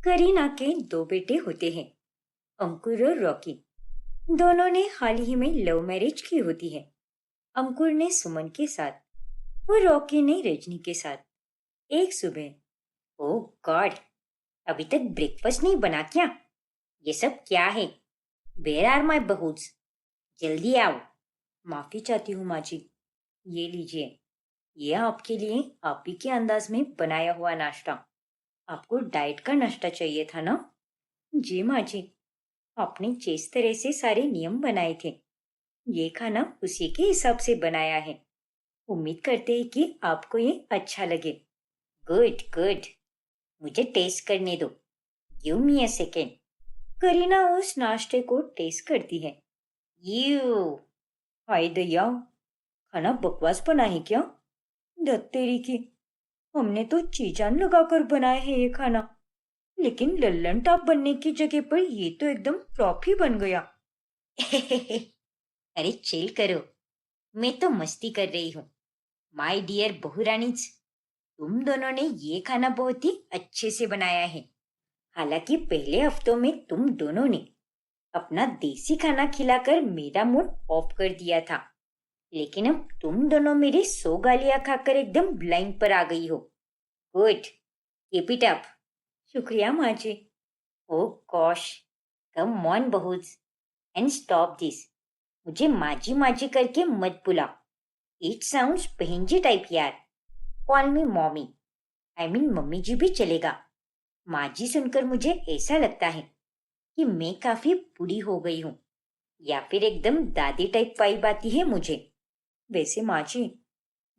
करीना के दो बेटे होते हैं, अंकुर और रॉकी। दोनों ने हाल ही में लव मैरिज की होती है। अंकुर ने सुमन के साथ और रॉकी ने रजनी के साथ। एक सुबह, ओह गॉड, अभी तक ब्रेकफास्ट नहीं बना क्या? ये सब क्या है? Where are my bahus? जल्दी आओ। माफी चाहती हूँ माँ जी। ये लीजिए, ये आपके लिए आप ही के अंदाज में बनाया हुआ नाश्ता। आपको डाइट का नाश्ता चाहिए था ना? जी माँ जी, आपने जिस तरह से सारे नियम बनाए थे, ये खाना उसी के हिसाब से बनाया है। उम्मीद करते हैं कि आपको ये अच्छा लगे। गुड गुड, मुझे टेस्ट करने दो। Give me a second. Kareena उस नाश्ते को टेस्ट करती है। यू, हाय दया, खाना बकवास बना है क्या? धत तेरी की, हमने तो जी जान लगाकर बनाया है ये खाना, लेकिन लल्लन टाप बनने की जगह पर ये तो एकदम फ्लॉप ही बन गया। अरे चिल करो, मैं तो मस्ती कर रही हूँ। माय डियर बहुरानीज, तुम दोनों ने ये खाना बहुत ही अच्छे से बनाया है। हालांकि पहले हफ्तों में तुम दोनों ने अपना देसी खाना खिलाकर मेरा मूड ऑफ कर दिया था, लेकिन अब तुम दोनों मेरी 100 गालियां खाकर एकदम लाइन पर आ गई हो। Good, keep it up. शुक्रिया माँ जी। Oh gosh, come on bahus, and stop this. मुझे माजी माजी करके मत बुला। इट साउंड्स बहनजी टाइप यार। Call me mommy, I mean mummy ji भी चलेगा। माजी सुनकर मुझे ऐसा लगता है कि मैं काफी बूढ़ी हो गई हूँ, या फिर एकदम दादी टाइप वाइब आती है मुझे। वैसे माजी,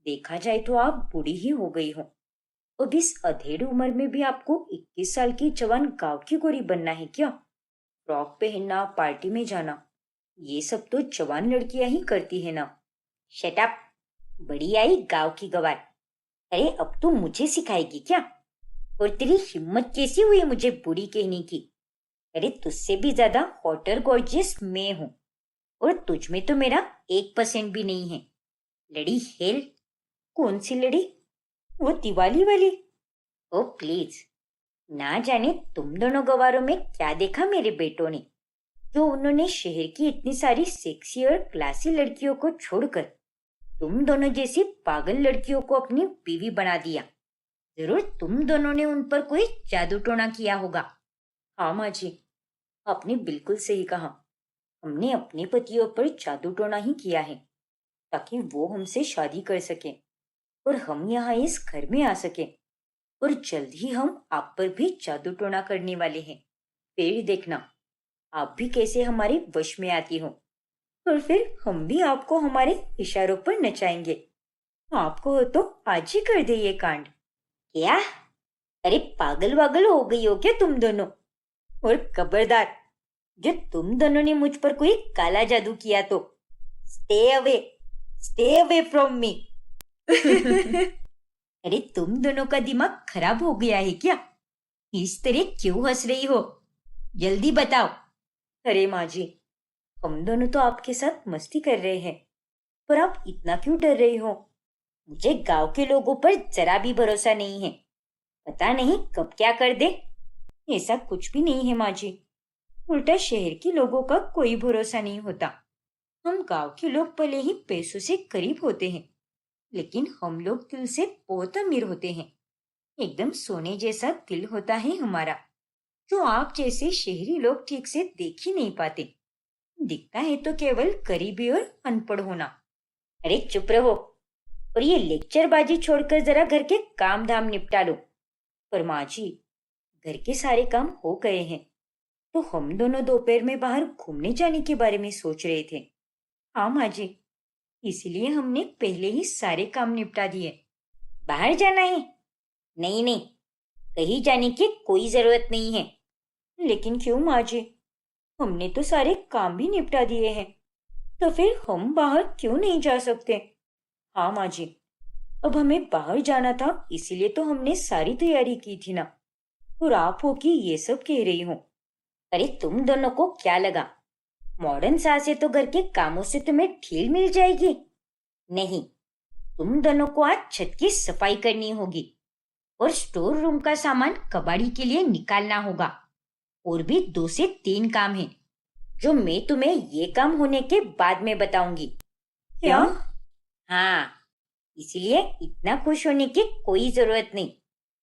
देखा जाए तो आप बूढ़ी ही हो गई हो। अब इस अधेड़ उम्र में भी आपको 21 साल की जवान गांव की गोरी बनना है क्या? फ्रॉक पहनना, पार्टी में जाना, ये सब तो जवान लड़कियां ही करती है ना। शट अप, बड़ी आई गांव की गवार। अरे अब तू मुझे सिखाएगी क्या? और तेरी हिम्मत कैसी हुई मुझे बूढ़ी कहने की? अरे तुझसे भी ज्यादा हॉट और गॉर्जियस मैं हूँ, और तुझ में तो मेरा 1% भी नहीं है। लड़ी हेल। कौन सी लड़ी? वो दिवाली वाली? ओ प्लीज, ना जाने तुम दोनों गवारों में क्या देखा मेरे बेटों ने, जो उन्होंने शहर की इतनी सारी सेक्सी और क्लासी लड़कियों को छोड़कर तुम दोनों जैसी पागल लड़कियों को अपनी बीवी बना दिया। जरूर तुम दोनों ने उन पर कोई जादू टोना किया होगा। हाँ माँ जी, आपने बिल्कुल सही कहा। हमने अपने पतियों पर जादू टोना ही किया है, ताकि वो हमसे शादी कर सके और हम यहाँ इस घर में आ सके। और जल्द ही हम आप पर भी जादू टोना करने वाले हैं। फिर देखना, आप भी कैसे हमारे वश में आती हो, और फिर हम भी आपको हमारे इशारों पर नचाएंगे। आपको हो तो आज ही कर दे ये कांड। क्या? अरे पागल वागल हो गई हो क्या तुम दोनों? और खबरदार, जो तुम दोनों ने मुझ पर कोई काला जादू किया तो stay away, stay away from me. अरे तुम दोनों का दिमाग खराब हो गया है क्या? इस तरह क्यों हंस रही हो? जल्दी बताओ। अरे माँ जी, हम दोनों तो आपके साथ मस्ती कर रहे हैं, पर आप इतना क्यों डर रही हो? मुझे गांव के लोगों पर जरा भी भरोसा नहीं है। पता नहीं कब क्या कर दे। ऐसा कुछ भी नहीं है माँ जी। उल्टा शहर के लोगों का कोई भरोसा नहीं होता। हम गांव के लोग भले ही पैसों से करीब होते हैं, लेकिन हम लोग दिल से बहुत अमीर होते हैं। एकदम सोने जैसा दिल होता है हमारा, जो आप जैसे शहरी लोग ठीक से देख ही नहीं पाते। दिखता है तो केवल गरीबी और अनपढ़ होना। अरे चुप रहो, और ये लेक्चरबाजी छोड़कर जरा घर के काम धाम निपटा लो। पर माँ जी, घर के सारे काम हो गए हैं, तो हम दोनों दोपहर में बाहर घूमने जाने के बारे में सोच रहे थे। हाँ माँ जी, इसलिए हमने पहले ही सारे काम निपटा दिए। बाहर जाना है? नहीं नहीं, कहीं जाने की कोई जरूरत नहीं है। लेकिन क्यों माँ जी? हमने तो सारे काम भी निपटा दिए हैं, तो फिर हम बाहर क्यों नहीं जा सकते? हाँ माँ जी, अब हमें बाहर जाना था, इसीलिए तो हमने सारी तैयारी की थी ना। और आप हो कि ये सब कह रही हो? अरे तुम दोनों को क्या लगा, मॉडर्न सास है तो घर के कामों से तुम्हें ढील मिल जाएगी? नहीं, तुम दोनों को आज छत की सफाई करनी होगी। और स्टोर रूम का सामान कबाड़ी के लिए निकालना होगा। और भी 2 से 3 काम हैं जो मैं तुम्हें ये काम होने के बाद में बताऊंगी। क्या? क्यों? हाँ, इसलिए इतना खुश होने की कोई जरूरत नहीं।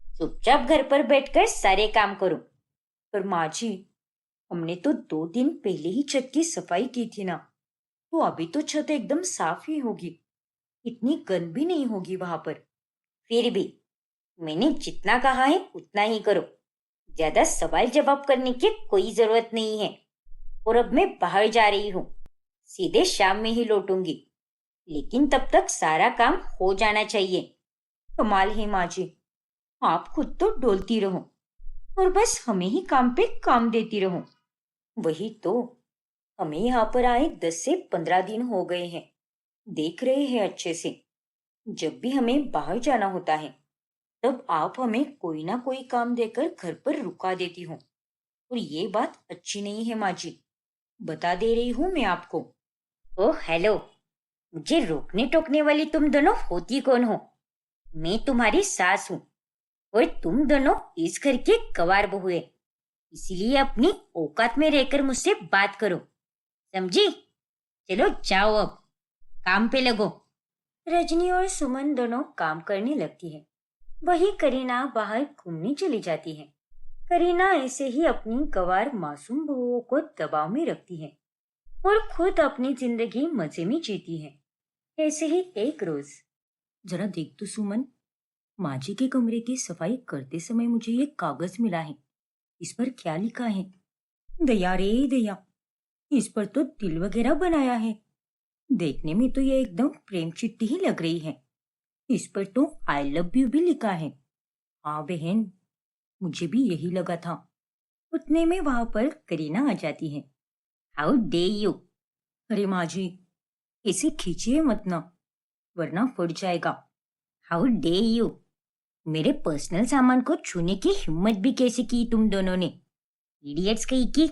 चुपचाप घर पर बैठकर सारे काम करो। पर माँ जी, हमने तो 2 दिन पहले ही छत की सफाई की थी ना, तो अभी तो छत एकदम साफ ही होगी। इतनी गंद भी नहीं होगी वहां पर। फिर भी मैंने जितना कहा है उतना ही करो। ज्यादा सवाल जवाब करने की कोई जरूरत नहीं है। और अब मैं बाहर जा रही हूँ। सीधे शाम में ही लौटूंगी। लेकिन तब तक सारा काम हो जाना चाहिए। कमाल है माँ जी, आप खुद तो डोलती रहो और बस हमें ही काम पे काम देती रहो। वही तो, हमें यहाँ पर आए 10 से 15 दिन हो गए हैं। देख रहे हैं अच्छे से। जब भी हमें बाहर जाना होता है तब आप हमें कोई ना कोई काम देकर घर पर रुका देती हो, और ये बात अच्छी नहीं है माँ जी। बता दे रही हूँ मैं आपको। ओह हेलो, मुझे रोकने टोकने वाली तुम दोनों होती कौन हो? मैं तुम्हारी सास हूँ और तुम दोनों इस घर की गवार बहू है। इसीलिए अपनी औकात में रहकर मुझसे बात करो, समझी? चलो जाओ, अब काम पे लगो। रजनी और सुमन दोनों काम करने लगती है। वही करीना बाहर घूमने चली जाती है। करीना ऐसे ही अपनी गवार मासूम बहुओं को दबाव में रखती है और खुद अपनी जिंदगी मजे में जीती है। ऐसे ही एक रोज, जरा देख तो सुमन, माँ जी के कमरे की सफाई करते समय मुझे ये कागज मिला है। इस पर क्या लिखा है? दया रे दया, इस पर तो दिल वगैरह बनाया है। देखने में तो ये एकदम प्रेम चिट्ठी ही लग रही है। इस पर तो आई लव यू भी लिखा है। हाँ बहन, मुझे भी यही लगा था। उतने में वहां पर करीना आ जाती है। How day you? अरे माँ जी, इसे खींचिए मत ना, वरना फट जाएगा। How day you? मेरे पर्सनल सामान को छूने की हिम्मत भी कैसे की तुम दोनों ने? इडियट्स कहीं की।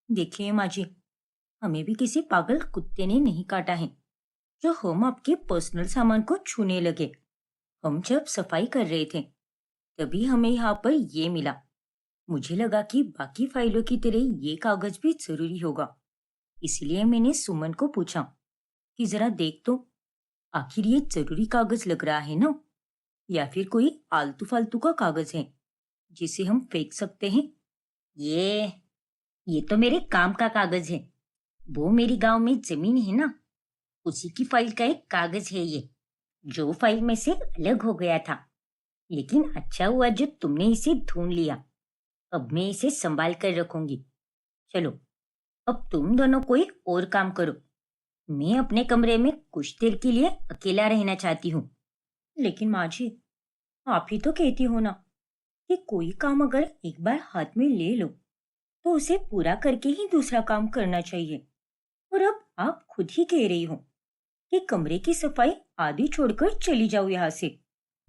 देखिए माँ जी, हमें भी किसी पागल कुत्ते ने नहीं काटा है जो हम आपके पर्सनल सामान को छूने लगे। हम जब सफाई कर रहे थे तभी हमें यहाँ पर ये मिला। मुझे लगा कि बाकी फाइलों की तरह ये कागज भी जरूरी होगा, इसलिए मैंने सुमन को पूछा कि जरा देख तो, आखिर ये जरूरी कागज लग रहा है ना, या फिर कोई आलतू फालतू का कागज है जिसे हम फेंक सकते हैं। ये ये तो मेरे काम का कागज है। वो मेरी गांव में जमीन है ना, उसी की फाइल का एक कागज है ये, जो फाइल में से अलग हो गया था। लेकिन अच्छा हुआ जो तुमने इसे ढूंढ लिया। अब मैं इसे संभाल कर रखूंगी। चलो, अब तुम दोनों कोई और काम करो। मैं अपने कमरे में कुछ देर के लिए अकेला रहना चाहती हूँ। लेकिन माँ जी, आप ही तो कहती हो ना कि कोई काम अगर एक बार हाथ में ले लो तो उसे पूरा करके ही दूसरा काम करना चाहिए। और अब आप खुद ही कह रही हो कि कमरे की सफाई आधी छोड़कर चली जाओ यहाँ से।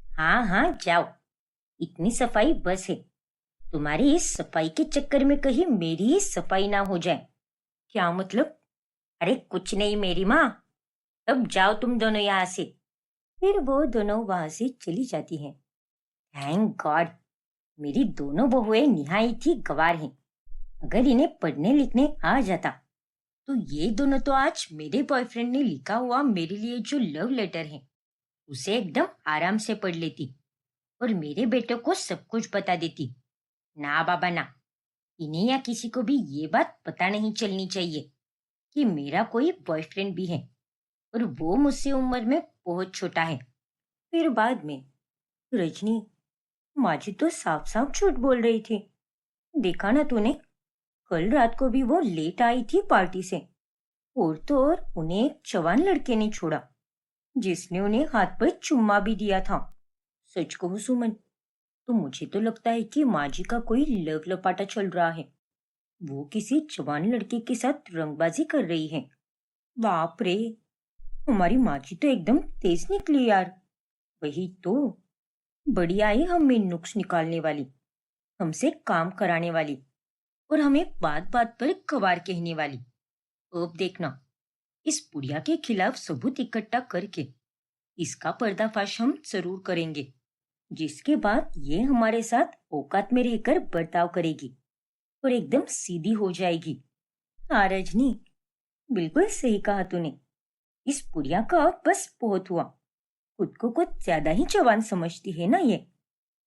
हाँ हाँ जाओ, इतनी सफाई बस है। तुम्हारी इस सफाई के चक्कर में कहीं मेरी ही सफाई ना हो जाए। क्या मतलब? अरे कुछ नहीं मेरी माँ, अब जाओ तुम दोनों यहाँ से। फिर वो दोनों वहां से चली जाती हैं। थैंक गॉड, मेरी दोनों बहुएं निहायत ही गवार हैं। अगर इन्हें पढ़ने लिखने आ जाता तो ये दोनों तो आज मेरे बॉयफ्रेंड ने लिखा हुआ मेरे लिए जो लव लेटर है उसे एकदम आराम से पढ़ लेती और मेरे बेटे को सब कुछ बता देती। ना बाबा ना, इन्हें या किसी को भी ये बात पता नहीं चलनी चाहिए कि मेरा कोई बॉयफ्रेंड भी है और वो मुझसे उम्र में बहुत छोटा है। फिर बाद में, रजनी, माँ जी तो साफ साफ झूठ बोल रही थी। देखा ना तूने, कल रात को भी वो लेट आई थी पार्टी से, और तो और उन्हें एक जवान लड़के ने छोड़ा जिसने उन्हें हाथ पर चुम्मा भी दिया था। सच कहूं सुमन, तो मुझे तो लगता है कि माँ जी का कोई लव लपाटा चल रहा है। वो किसी जवान लड़के के साथ रंगबाजी कर रही है। बाप रे, हमारी माँ जी तो एकदम तेज निकली यार। वही तो, बड़ी आई हमें नुक्स निकालने वाली, हमसे काम कराने वाली, और हमें बात बात पर कबार कहने वाली। अब देखना, इस बुढ़िया के खिलाफ सबूत इकट्ठा करके इसका पर्दाफाश हम जरूर करेंगे। जिसके बाद ये हमारे साथ औकात में रहकर बर्ताव करेगी और एकदम सीधी हो जाएगी। हाँ रजनी, बिल्कुल सही कहा तूने। इस पुड़िया का अब बस बहुत हुआ। खुद को कुछ ज्यादा ही जवान समझती है ना ये,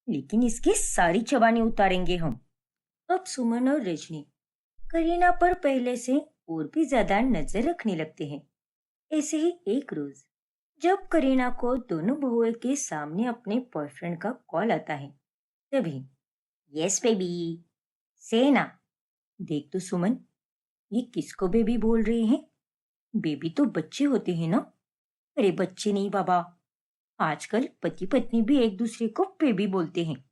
लेकिन इसकी सारी जवानी उतारेंगे हम। अब सुमन और रजनी करीना पर पहले से और भी ज्यादा नजर रखने लगते हैं। ऐसे ही एक रोज जब करीना को दोनों बहुओं के सामने अपने बॉयफ्रेंड का कॉल आता है, तभी यस बेबी से ना। देख तो सुमन, ये किसको बेबी बोल रही हैं? बेबी तो बच्चे होते हैं ना। अरे बच्चे नहीं बाबा, आजकल पति पत्नी भी एक दूसरे को बेबी बोलते हैं।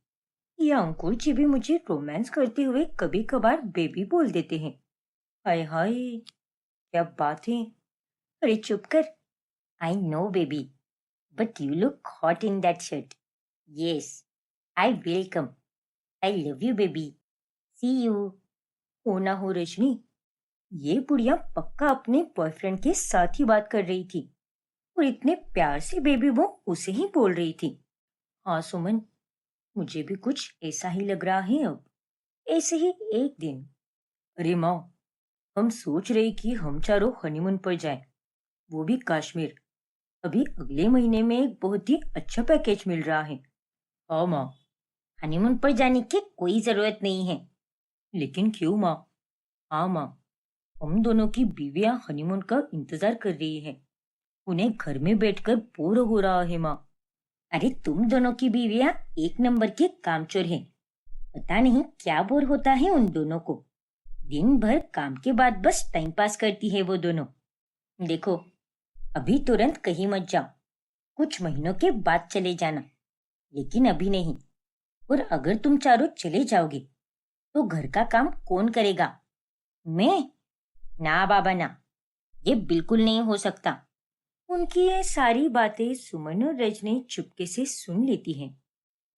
ये अंकुर जी भी मुझे रोमांस करते हुए कभी कभार बेबी बोल देते हैं। हाय हाय, क्या बात है। अरे चुप कर। I know baby, but you look hot in that shirt. Yes, I welcome. I love you baby. See you. हो ना हो रजनी, ये बुढ़िया पक्का अपने बॉयफ्रेंड के साथ ही बात कर रही थी और इतने प्यार से बेबी वो उसे ही बोल रही थी। हाँ सुमन, मुझे भी कुछ ऐसा ही लग रहा है अब। ऐसे ही एक दिन, अरे माँ, हम सोच रहे कि हम चारों हनीमून पर जाएं, वो भी कश्मीर। अभी अगले महीने में एक बहुत ही अच्छा पैकेज मिल रहा है। हाँ माँ। हनीमून पर जाने की कोई जरूरत नहीं है। लेकिन क्यों माँ? हाँ माँ, हम दोनों की बीवियां हनीमून का इंतजार कर रही है। उन्हें घर में बैठकर बोर हो रहा है माँ। अरे तुम दोनों की बीवियां एक नंबर के कामचोर हैं। पता नहीं क्या बोर होता है उन दोनों को। दिन भर काम के बाद बस टाइम पास करती है वो दोनों। देखो, अभी तुरंत कहीं मत जाओ। कुछ महीनों के बाद चले जाना, लेकिन अभी नहीं। और अगर तुम चारों चले जाओगे तो घर का काम कौन करेगा? मैं? ना बाबा ना, ये बिल्कुल नहीं हो सकता। उनकी ये सारी बातें सुमन और रजनी चुपके से सुन लेती हैं।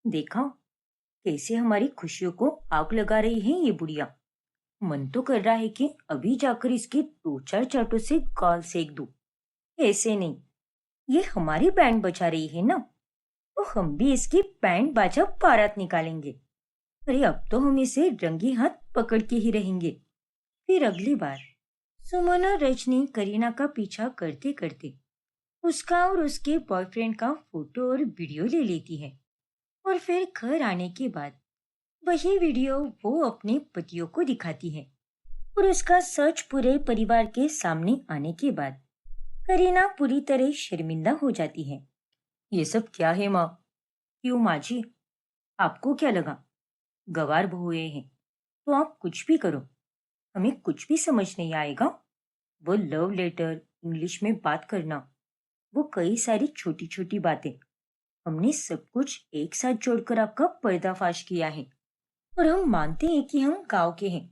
देखा कैसे हमारी खुशियों को आग लगा रही है ये बुढ़िया। मन तो कर रहा है कि अभी जाकर इसके दो चार चाटों से गाल सेक दूं। ऐसे नहीं, ये हमारी बैंड बजा रही है ना, तो हम भी इसकी बैंड बाजा बारात निकालेंगे। अरे अब तो हम इसे रंगी हाथ पकड़ के ही रहेंगे। फिर अगली बार सुमन और रजनी करीना का पीछा करते करते उसका और उसके बॉयफ्रेंड का फोटो और वीडियो ले लेती है। और फिर घर आने के बाद वही वीडियो वो अपने पतियों को दिखाती है। और उसका सच पूरे परिवार के सामने आने के बाद करीना पूरी तरह शर्मिंदा हो जाती है। ये सब क्या है माँ? क्यों माँ जी, आपको क्या लगा गवार बहुए हैं तो आप कुछ भी करो, हमें कुछ भी समझ नहीं आएगा? वो लव लेटर, इंग्लिश में बात करना, वो कई सारी छोटी छोटी बातें, हमने सब कुछ एक साथ जोड़कर आपका पर्दाफाश किया है। और हम मानते हैं कि हम गांव के हैं,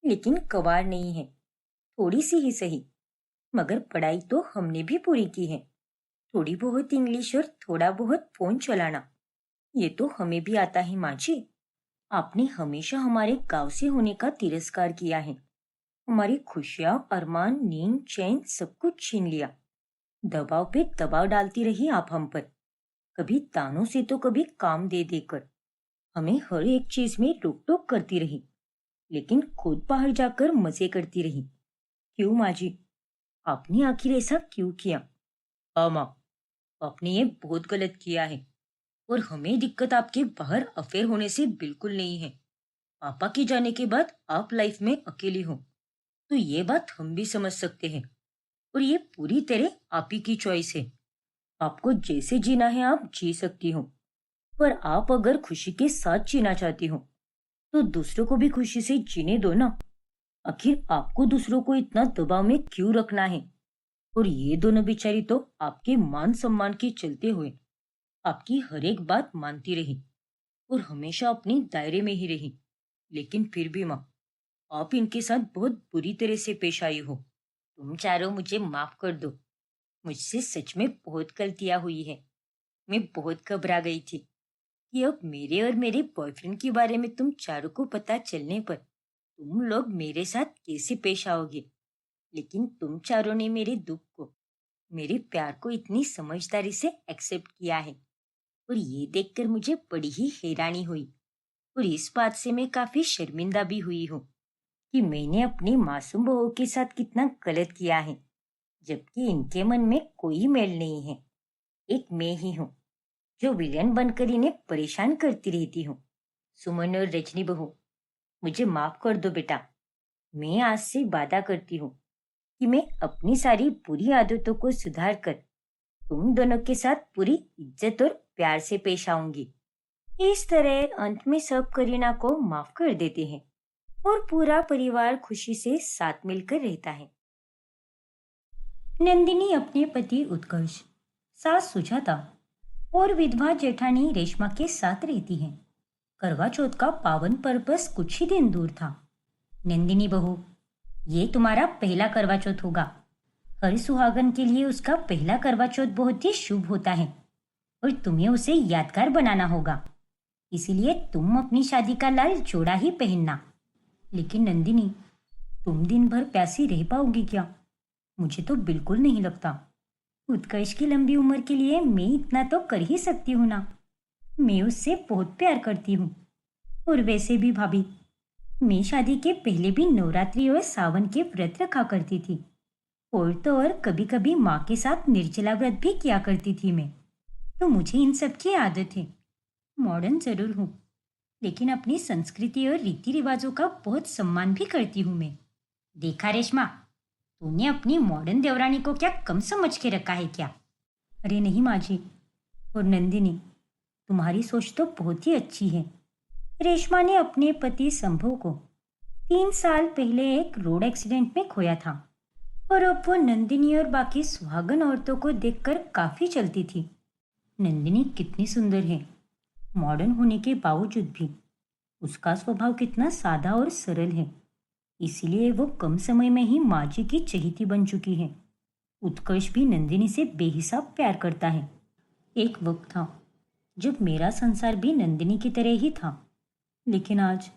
लेकिन कवार नहीं है। थोड़ी सी ही सही, मगर पढ़ाई तो हमने भी पूरी की है। थोड़ी बहुत इंग्लिश और थोड़ा बहुत फोन चलाना, ये तो हमें भी आता है माँ जी। आपने हमेशा हमारे गांव से होने का तिरस्कार किया है। हमारी खुशियां, अरमान, नींद, चैन सब कुछ छीन लिया। दबाव पे दबाव डालती रही आप हम पर, कभी तानों से तो कभी काम दे देकर। हमें हर एक चीज में रोक टोक करती रही, लेकिन खुद बाहर जाकर मजे करती रही। क्यों माँ जी, आपने आखिर ऐसा क्यों किया? हाँ माँ, आपने ये बहुत गलत किया है। और हमें दिक्कत आपके बाहर अफेयर होने से बिल्कुल नहीं है। पापा के जाने के बाद आप लाइफ में अकेली हो, तो ये बात हम भी समझ सकते हैं। और ये पूरी तरह आप ही की चॉइस है। आपको जैसे जीना है आप जी सकती हो, पर आप अगर खुशी के साथ जीना चाहती हो तो दूसरों को भी खुशी से जीने दो ना। आखिर आपको दूसरों को इतना दबाव में क्यों रखना है? और ये दोनों बेचारी तो आपके मान सम्मान के चलते हुए आपकी हर एक बात मानती रही और हमेशा अपने दायरे में ही रही। लेकिन फिर भी माँ, आप इनके साथ बहुत बुरी तरह से पेश आई हो। तुम चारों मुझे माफ कर दो। मुझसे सच में बहुत गलतियां हुई है। मैं बहुत घबरा गई थी कि अब मेरे और मेरे बॉयफ्रेंड के बारे में तुम चारों को पता चलने पर तुम लोग मेरे साथ कैसे पेश आओगे। लेकिन तुम चारों ने मेरे दुख को, मेरे प्यार को इतनी समझदारी से एक्सेप्ट किया है और ये देखकर मुझे बड़ी ही हैरानी हुई और इस बात से मैं काफी शर्मिंदा भी हुई हूँ कि मैंने अपनी मासूम बहू के साथ कितना गलत किया है, जबकि इनके मन में कोई मेल नहीं है। एक मैं ही हूँ जो विलेन बनकर इन्हें परेशान करती रहती हूँ। सुमन और रजनी बहू, मुझे माफ कर दो बेटा। मैं आज से वादा करती हूँ कि मैं अपनी सारी बुरी आदतों को सुधार कर तुम दोनों के साथ पूरी इज्जत और प्यार से पेश आऊंगी। इस तरह अंत में सब करीना को माफ कर देते हैं और पूरा परिवार खुशी से साथ मिलकर रहता है। नंदिनी अपने पति उत्कर्ष, सास सुजाता और विधवा जेठानी रेशमा के साथ रहती है। करवा चौथ का पावन पर्व बस कुछ ही दिन दूर था। नंदिनी बहू, ये तुम्हारा पहला करवा चौथ होगा। हर सुहागन के लिए उसका पहला करवा चौथ बहुत ही शुभ होता है और तुम्हें उसे यादगार बनाना होगा। इसीलिए तुम अपनी शादी का लाल जोड़ा ही पहनना। लेकिन नंदिनी, तुम दिन भर प्यासी रह पाओगी क्या? मुझे तो बिल्कुल नहीं लगता। उत्कर्ष की लंबी उम्र के लिए मैं इतना तो कर ही सकती हूँ ना। मैं उससे बहुत प्यार करती हूँ। और वैसे भी भाभी, मैं शादी के पहले भी नवरात्रि और सावन के व्रत रखा करती थी। और तो और कभी कभी माँ के साथ निर्जला व्रत भी किया करती थी मैं। तो मुझे इन सब की आदत है। मॉडर्न जरूर हूँ, लेकिन अपनी संस्कृति और रीति रिवाजों का बहुत सम्मान भी करती हूँ मैं। देखा रेशमा, तूने अपनी मॉडर्न देवरानी को क्या कम समझ के रखा है क्या? अरे नहीं माँ जी। और नंदिनी, तुम्हारी सोच तो बहुत ही अच्छी है। रेशमा ने अपने पति संभव को 3 साल पहले एक रोड एक्सीडेंट में खोया था और अब वो नंदिनी और बाकी सुहागन औरतों को देखकर काफी चलती थी। नंदिनी कितनी सुंदर है, मॉडर्न होने के बावजूद भी उसका स्वभाव कितना सादा और सरल है। इसीलिए वो कम समय में ही माँ जी की चहेती बन चुकी है। उत्कर्ष भी नंदिनी से बेहिसाब प्यार करता है। एक वक्त था जब मेरा संसार भी नंदिनी की तरह ही था, लेकिन आज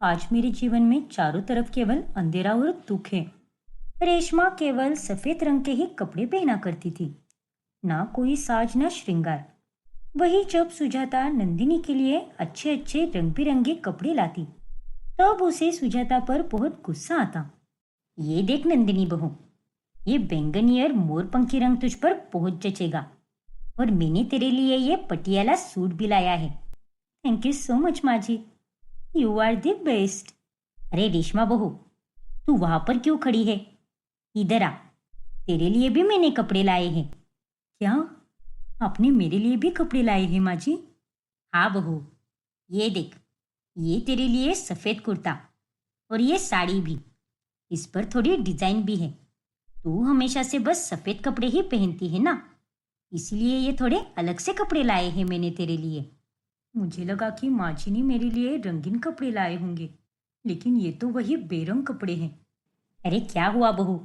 आज मेरे जीवन में चारों तरफ केवल अंधेरा और दुख है। रेशमा केवल सफेद रंग के ही कपड़े पहना करती थी, ना कोई साज ना श्रृंगार। वही जब सुजाता नंदिनी के लिए अच्छे अच्छे रंग बिरंगे कपड़े लाती, तब उसे सुजाता पर बहुत गुस्सा आता। ये देख नंदिनी बहू, ये बैंगनी और मोरपंखी रंग तुझ पर बहुत जचेगा और मैंने तेरे लिए ये पटियाला सूट भी लाया है। थैंक यू सो मच माँ जी, यू आर द बेस्ट। अरे रेशमा बहू, तू वहां पर क्यों खड़ी है? इधर आ, तेरे लिए भी मैंने कपड़े लाए हैं। क्या आपने मेरे लिए भी कपड़े लाए हैं माँ जी? हाँ बहू, ये देख, ये तेरे लिए सफेद कुर्ता और ये साड़ी भी। इस पर थोड़ी डिजाइन भी है। तू हमेशा से बस सफेद कपड़े ही पहनती है ना, इसलिए ये थोड़े अलग से कपड़े लाए हैं मैंने तेरे लिए। मुझे लगा कि माँ जी ने मेरे लिए रंगीन कपड़े लाए होंगे, लेकिन ये तो वही बेरंग कपड़े हैं। अरे क्या हुआ बहू,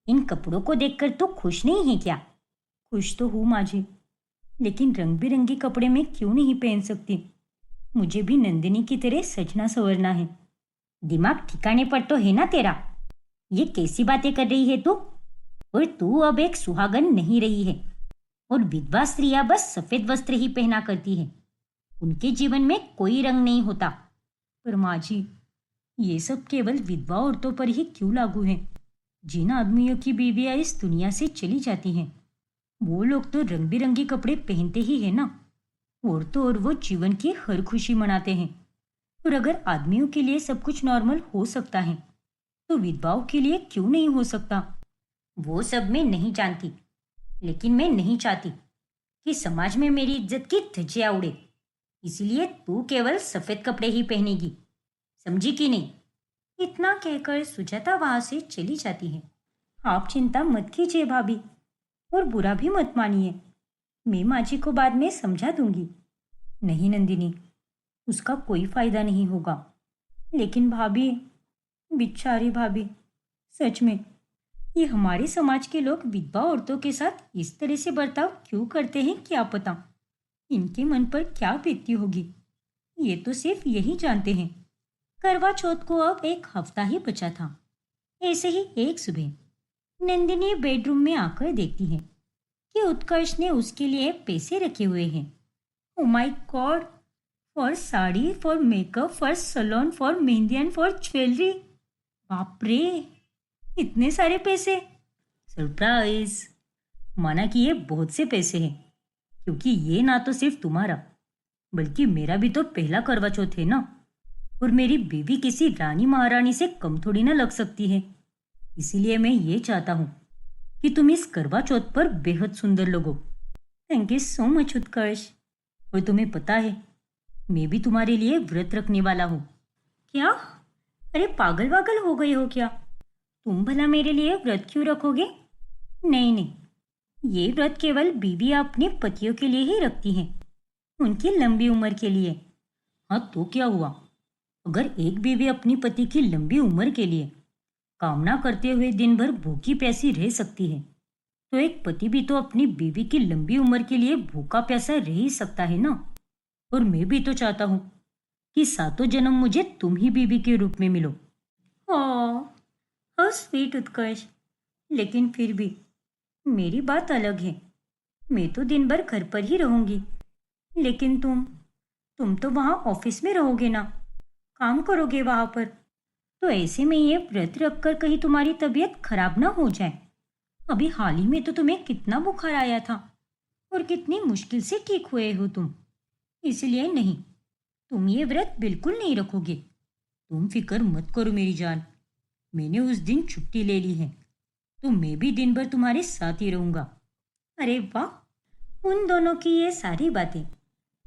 इन कपड़ों को देखकर तो खुश नहीं है क्या? खुश तो हूँ माँ जी, लेकिन रंग बिरंगे कपड़े मैं क्यों नहीं पहन सकती? मुझे भी नंदिनी की तरह सजना संवरना है। दिमाग ठिकाने पर तो है ना तेरा? ये कैसी बातें कर रही है तू? और तू अब एक सुहागन नहीं रही है और विधवा स्त्रियां बस सफेद वस्त्र ही पहना करती है। उनके जीवन में कोई रंग नहीं होता। पर माँ जी, ये सब केवल विधवा औरतों पर ही क्यों लागू है? जिन आदमियों की बीवियां इस दुनिया से चली जाती हैं, वो लोग तो रंग बिरंगे कपड़े पहनते ही है ना। और तो और वो जीवन की हर खुशी मनाते हैं। और अगर आदमियों के लिए सब कुछ नॉर्मल हो सकता है, तो विधवाओं के लिए क्यों नहीं हो सकता? वो सब मैं नहीं जानती, लेकिन मैं नहीं चाहती कि समाज में मेरी इज्जत की धज्जियां उड़े। इसीलिए तू केवल सफेद कपड़े ही पहनेगी, समझी कि नहीं? इतना कहकर सुजाता वहां से चली जाती है। आप चिंता मत कीजिए भाभी, और बुरा भी मत मानिए। मैं माँ जी को बाद में समझा दूंगी। नहीं नंदिनी, उसका कोई फायदा नहीं होगा। लेकिन भाभी, बिचारी भाभी, सच में ये हमारे समाज के लोग विधवा औरतों के साथ इस तरह से बर्ताव क्यों करते हैं क्या पता। इनके मन पर क्या बीतती होगी, ये तो सिर्फ यही जानते हैं। करवा चौथ को अब एक हफ्ता ही बचा था। ऐसे ही एक सुबह नंदिनी बेडरूम में आकर देखती है कि उत्कर्ष ने उसके लिए पैसे रखे हुए हैं oh my God, for sari, for makeup, for salon, for mehndi and for jewellery. बाप रे, इतने सारे पैसे! सरप्राइज! माना कि ये बहुत से पैसे हैं, क्योंकि ये ना तो सिर्फ तुम्हारा बल्कि मेरा भी तो पहला करवा चौथ है ना। और मेरी बीवी किसी रानी महारानी से कम थोड़ी ना लग सकती है। इसीलिए मैं ये चाहता हूँ कि तुम इस करवा चौथ पर बेहद सुंदर लगो। थैंक यू सो मच उत्कर्ष। और तुम्हें पता है, मैं भी तुम्हारे लिए व्रत रखने वाला हूँ। क्या? अरे पागल वागल हो गए हो क्या? तुम भला मेरे लिए व्रत क्यों रखोगे? नहीं नहीं, ये व्रत केवल बीवियां अपने पतियों के लिए ही रखती हैं, उनकी लंबी उम्र के लिए। हाँ तो क्या हुआ, अगर एक बीवी अपनी पति की लंबी उम्र के लिए कामना करते हुए दिन भर भूखी प्यासी रह सकती है, तो एक पति भी तो अपनी बीवी की लंबी उम्र के लिए भूखा प्यासा रह ही सकता है ना। और मैं भी तो चाहता हूँ कि सातों जन्म मुझे तुम ही बीवी के रूप में मिलो। ओह, हाउ स्वीट उत्कर्ष। लेकिन फिर भी मेरी बात अलग है। मैं तो दिन भर घर पर ही रहूंगी, लेकिन तुम तो वहां ऑफिस में रहोगे ना, काम करोगे वहां पर। तो ऐसे में ये व्रत रखकर कहीं तुम्हारी तबीयत खराब ना हो जाए। अभी हाल ही में तो तुम्हें कितना बुखार आया था और कितनी मुश्किल से ठीक हुए हो तुम। इसलिए नहीं, तुम ये व्रत बिल्कुल नहीं रखोगे। तुम फिक्र मत करो मेरी जान, मैंने उस दिन छुट्टी ले ली है, तो मैं भी दिन भर तुम्हारे साथ ही रहूंगा। अरे वाह! उन दोनों की ये सारी बातें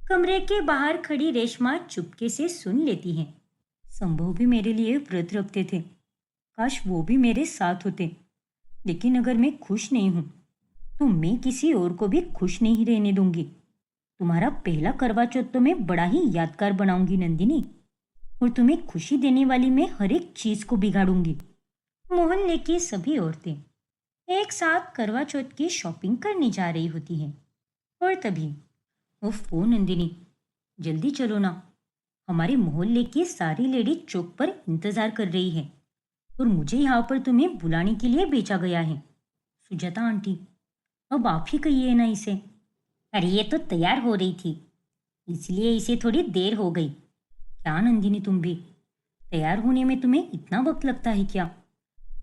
कमरे के बाहर खड़ी रेशमा चुपके से सुन लेती हैं। संभव भी मेरे लिए व्रत रखते थे, काश वो भी मेरे साथ होते। लेकिन अगर मैं खुश नहीं हूं, तो मैं किसी और को भी खुश नहीं रहने दूंगी। तुम्हारा पहला करवा चौथ तो मैं बड़ा ही यादगार बनाऊंगी नंदिनी, और तुम्हें खुशी देने वाली मैं हर एक चीज को बिगाड़ूंगी। मोहल्ले की सभी औरतें एक साथ करवा चौथ की शॉपिंग करने जा रही होती हैं, और तभी ओह नंदिनी, जल्दी चलो ना, हमारे मोहल्ले की सारी लेडी चौक पर इंतजार कर रही है और मुझे यहाँ पर तुम्हें बुलाने के लिए भेजा गया है। सुजाता आंटी, अब आप ही कहिए ना इसे। अरे ये तो तैयार हो रही थी, इसलिए इसे थोड़ी देर हो गई। क्या नंदिनी, तुम भी तैयार होने में तुम्हें इतना वक्त लगता है क्या?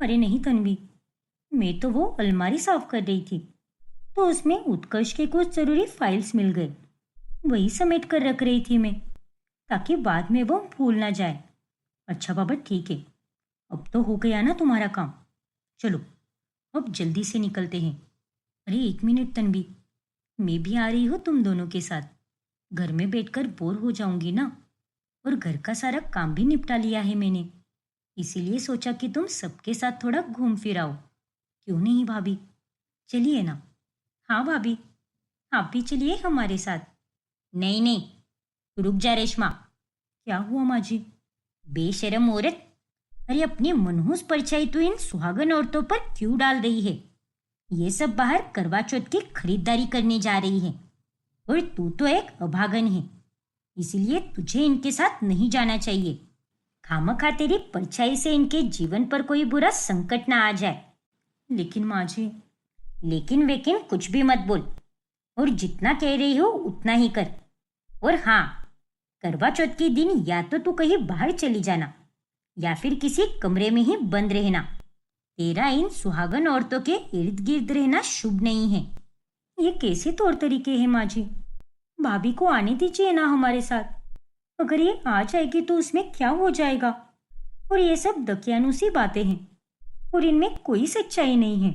अरे नहीं तन्वी, मैं तो वो अलमारी साफ कर रही थी, तो उसमें उत्कर्ष के कुछ जरूरी फाइल्स मिल गए, वही समेट कर रख रही थी मैं, ताकि बाद में वो भूल ना जाए। अच्छा बाबा ठीक है, अब तो हो गया ना तुम्हारा काम। चलो अब जल्दी से निकलते हैं। अरे एक मिनट तन्वी, मैं भी आ रही हूँ तुम दोनों के साथ। घर में बैठकर बोर हो जाऊंगी ना, और घर का सारा काम भी निपटा लिया है मैंने, इसीलिए सोचा कि तुम सबके साथ थोड़ा घूम फिर आओ। क्यों नहीं भाभी, चलिए ना। हाँ भाभी, आप भी चलिए हमारे साथ। नहीं नहीं, रुक जा रेशमा। क्या हुआ माँ जी? बेशरम औरत, अरे अपनी मनहूस परछाई तो इन सुहागन औरतों पर क्यों डाल रही है? ये सब बाहर करवा चौथ की खरीदारी करने जा रही है, और तू तो एक अभागन है, इसलिए तुझे इनके साथ नहीं जाना चाहिए। खामखा तेरी परछाई से इनके जीवन पर कोई बुरा संकट ना आ जाए। लेकिन माँ जी। लेकिन वेकिन कुछ भी मत बोल, और जितना कह रही हो उतना ही कर। और हाँ, करवा चौथ के दिन या तो तू कहीं बाहर चली जाना, या फिर किसी कमरे में ही बंद रहना। तेरा इन सुहागन औरतों के इर्द गिर्द रहना शुभ नहीं है। ये कैसे तौर तरीके हैं माँ जी? भाभी को आने दीजिए ना हमारे साथ। अगर ये आ जाएगी तो उसमें क्या हो जाएगा? और ये सब दकियानुसी बातें हैं, और इनमें कोई सच्चाई नहीं है।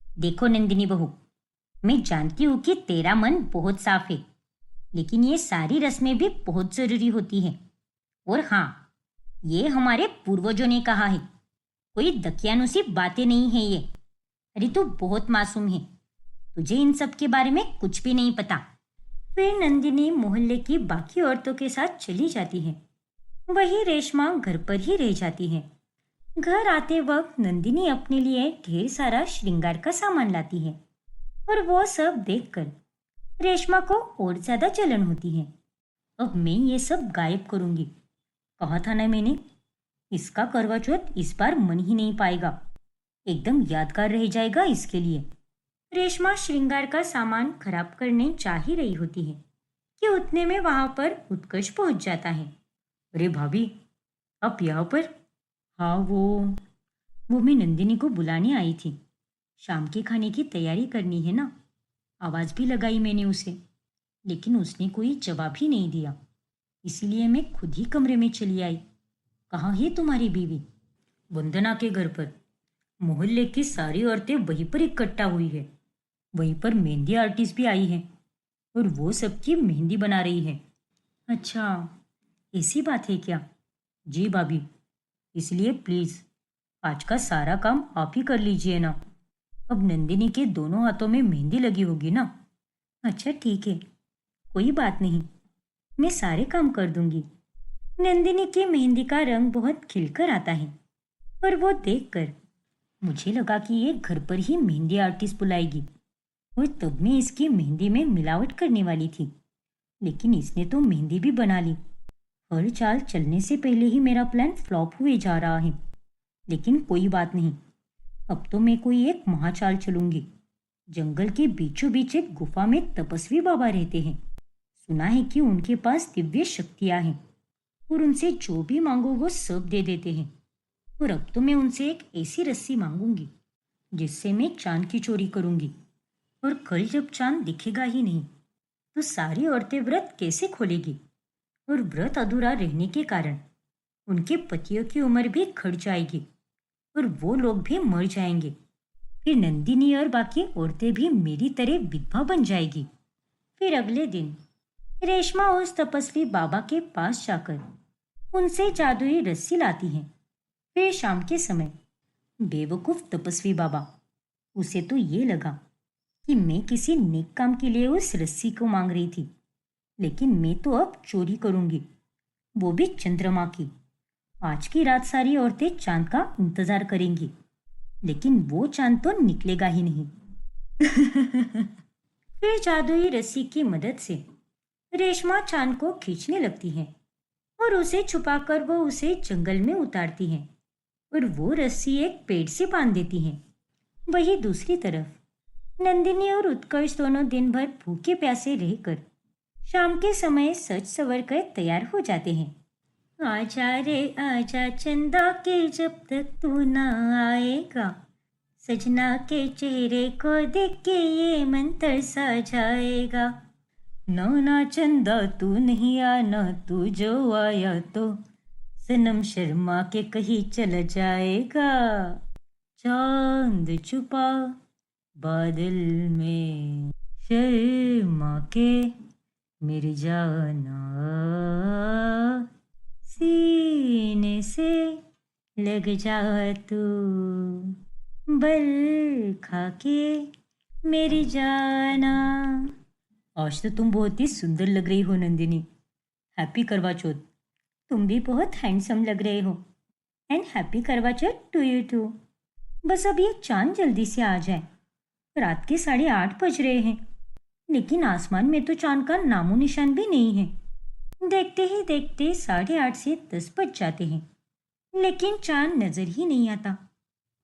देखो नंदिनी बहू, मैं जानती हूँ कि तेरा मन बहुत साफ है, लेकिन ये सारी रस्में भी बहुत जरूरी होती हैं। और हाँ, ये हमारे पूर्वजों ने कहा है, कोई दकियानुसी बातें नहीं है ये। अरे तू बहुत मासूम है, तुझे इन सब के बारे में कुछ भी नहीं पता। फिर नंदिनी मोहल्ले की बाकी औरतों के साथ चली जाती है, वही रेशमा घर पर ही रह जाती है। घर आते वक्त नंदिनी अपने लिए ढेर सारा श्रृंगार का सामान लाती है, और वो सब देखकर रेशमा को और ज्यादा जलन होती है। अब मैं ये सब गायब करूंगी, कहा था ना मैंने। इसका करवा चौथ इस बार मन ही नहीं पाएगा, एकदम यादगार रह जाएगा इसके लिए। रेशमा श्रृंगार का सामान खराब करने जा ही रही होती है कि उतने में वहां पर उत्कर्ष पहुंच जाता है। अरे भाभी, आप यहाँ पर? हाँ, वो मैं नंदिनी को बुलाने आई थी। शाम के खाने की तैयारी करनी है ना। आवाज भी लगाई मैंने उसे, लेकिन उसने कोई जवाब ही नहीं दिया। इसीलिए मैं खुद ही कमरे में चली आई। कहाँ है तुम्हारी बीवी? वंदना के घर पर। मोहल्ले की सारी औरतें वहीं पर इकट्ठा हुई है। वहीं पर मेहंदी आर्टिस्ट भी आई है और वो सबकी मेहंदी बना रही है। अच्छा, ऐसी बात है क्या? जी भाभी, इसलिए प्लीज आज का सारा काम आप ही कर लीजिए ना। अब नंदिनी के दोनों हाथों में मेहंदी लगी होगी ना। अच्छा ठीक है, कोई बात नहीं, मैं सारे काम कर दूंगी। नंदिनी की मेहंदी का रंग बहुत खिलकर आता है और वो देखकर मुझे लगा कि ये घर पर ही मेहंदी आर्टिस्ट बुलाएगी और तब मैं इसकी मेहंदी में मिलावट करने वाली थी। लेकिन इसने तो मेहंदी भी बना ली। हर चाल चलने से पहले ही मेरा प्लान फ्लॉप हुए जा रहा है। लेकिन कोई बात नहीं, अब तो मैं कोई एक महाचाल चलूंगी। जंगल के बीचों बीच एक गुफा में तपस्वी बाबा रहते हैं। सुना है कि उनके पास दिव्य शक्तियां हैं और उनसे जो भी मांगो वो सब दे देते हैं। और अब तो मैं उनसे एक ऐसी रस्सी मांगूंगी जिससे मैं चांद की चोरी करूंगी। और कल जब चांद दिखेगा ही नहीं तो सारी औरतें व्रत कैसे खोलेगी? और व्रत अधूरा रहने के कारण उनके पतियों की उम्र भी घट जाएगी और वो लोग भी मर जाएंगे। फिर नंदिनी और बाकी औरतें भी मेरी तरह विधवा बन जाएगी। फिर अगले दिन रेशमा उस तपस्वी बाबा के पास जाकर उनसे जादुई रस्सी लाती है। फिर शाम के समय बेवकूफ तपस्वी बाबा, उसे तो ये लगा कि मैं किसी नेक काम के लिए उस रस्सी को मांग रही थी। लेकिन मैं तो अब चोरी करूंगी, वो भी चंद्रमा की। आज की रात सारी औरतें चांद का इंतजार करेंगी, लेकिन वो चांद तो निकलेगा ही नहीं। फिर जादुई रस्सी की मदद से रेशमा चांद को खींचने लगती है और उसे छुपाकर वो उसे जंगल में उतारती है और वो रस्सी एक पेड़ से बांध देती है। वही दूसरी तरफ नंदिनी और उत्कर्ष दोनों दिन भर भूखे प्यासे रहकर शाम के समय सज सवर कर तैयार हो जाते हैं। आजा रे आजा चंदा के जब तक तू ना आएगा, सजना के चेहरे को देख के ये मन तरसा जाएगा। ना चंदा तू नहीं आना, तू जो आया तो सनम शर्मा के कहीं चला जाएगा। चांद छुपा बादल में, शर्मा के मेरी जाना, सीने से लग जा तू, बल खा के मेरी जाना। आज तो तुम बहुत ही सुंदर लग रही हो नंदिनी। हैप्पी करवा चौथ। तुम भी बहुत हैंडसम लग रहे हो। एंड हैप्पी करवा चौथ टू यू टू। बस अब ये चांद जल्दी से आ जाए। रात के 8:30 बज रहे हैं, लेकिन आसमान में तो चांद का नामो निशान भी नहीं है। देखते ही देखते 8:30 से 10 बज जाते हैं, लेकिन चांद नजर ही नहीं आता।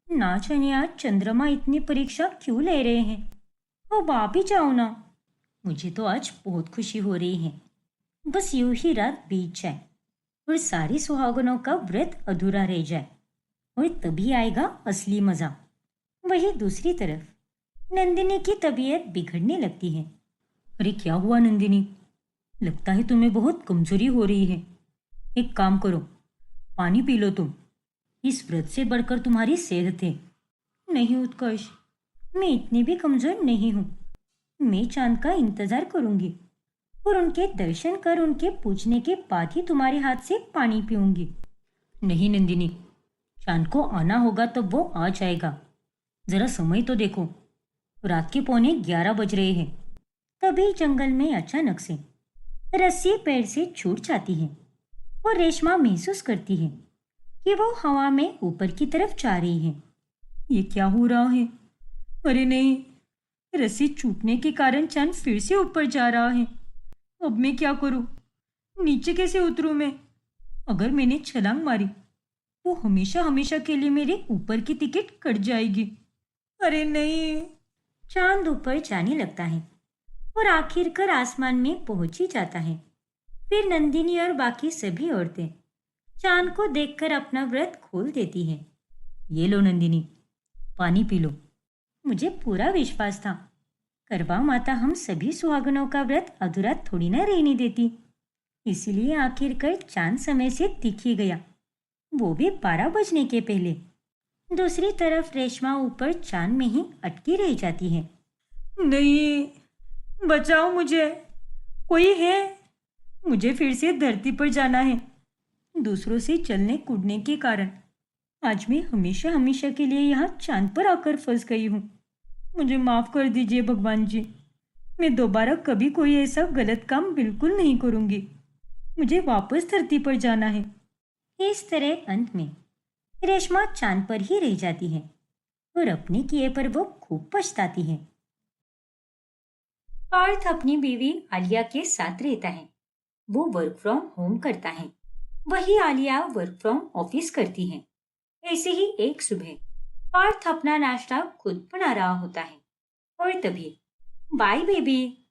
ना जाने आज चंद्रमा इतनी परीक्षा क्यों ले रहे हैं। अब आप ही जाओ ना। मुझे तो आज बहुत खुशी हो रही है। बस यूं ही रात बीत जाए और सारी सुहागनों का व्रत अधूरा रह जाए और तभी आएगा असली मजा। वही दूसरी तरफ नंदिनी की तबीयत बिगड़ने लगती है। अरे क्या हुआ नंदिनी? लगता है तुम्हें बहुत कमजोरी हो रही है। एक काम करो, पानी पी लो तुम। इस व्रत से बढ़कर तुम्हारी सेहत है। नहीं उत्कर्ष, मैं इतनी भी कमजोर नहीं हूँ। मैं चांद का इंतजार करूंगी और उनके दर्शन कर उनके पूजने के बाद ही तुम्हारे हाथ से पानी पीऊंगी। नहीं नंदिनी, चांद को आना होगा तब वो आ जाएगा। जरा समय तो देखो, रात के 11:15 बज रहे हैं। तभी जंगल में अचानक से रस्सी पेड़ से छूट जाती है और रेशमा महसूस करती है कि वो हवा में ऊपर की तरफ जा रही है। ये क्या हो रहा है? अरे नहीं, रस्सी छूटने के कारण चांद फिर से ऊपर जा रहा है। अब मैं क्या करूं? नीचे कैसे उतरूं मैं? अगर मैंने छलांग मारी तो हमेशा हमेशा के लिए मेरे ऊपर की टिकट कट जाएगी। अरे नहीं। चांद ऊपर जाने लगता है और आखिरकार आसमान में पहुंच ही जाता है। फिर नंदिनी और बाकी सभी औरतें चांद को देखकर अपना व्रत खोल देती हैं। ये लो नंदिनी, पानी पी लो। मुझे पूरा विश्वास था करवा माता हम सभी सुहागनों का व्रत अधूरा थोड़ी ना रहने देती। इसीलिए आखिरकार चांद समय से दिख ही गया, वो भी 12 बजने के पहले। दूसरी तरफ रेशमा ऊपर चांद में ही अटकी रह जाती है। नहीं, बचाओ मुझे, कोई है? मुझे फिर से धरती पर जाना है। दूसरों से चलने कूदने के कारण आज मैं हमेशा हमेशा के लिए यहाँ चांद पर आकर फंस गई हूँ। मुझे माफ कर दीजिए भगवान जी, मैं दोबारा कभी कोई ऐसा गलत काम बिल्कुल नहीं करूँगी। मुझे वापस धरती पर जाना है। इस तरह अंत में रेशमा चांद पर ही रह जाती है और अपने किए पर वो खूब पछताती है। पार्थ अपनी बीवी आलिया के साथ रहता है। वो वर्क फ्रॉम होम करता है, वही आलिया वर्क फ्रॉम ऑफिस करती है। ऐसे ही एक सुबह पार्थ अपना नाश्ता खुद बना रहा होता है और तभी, बाय बेबी,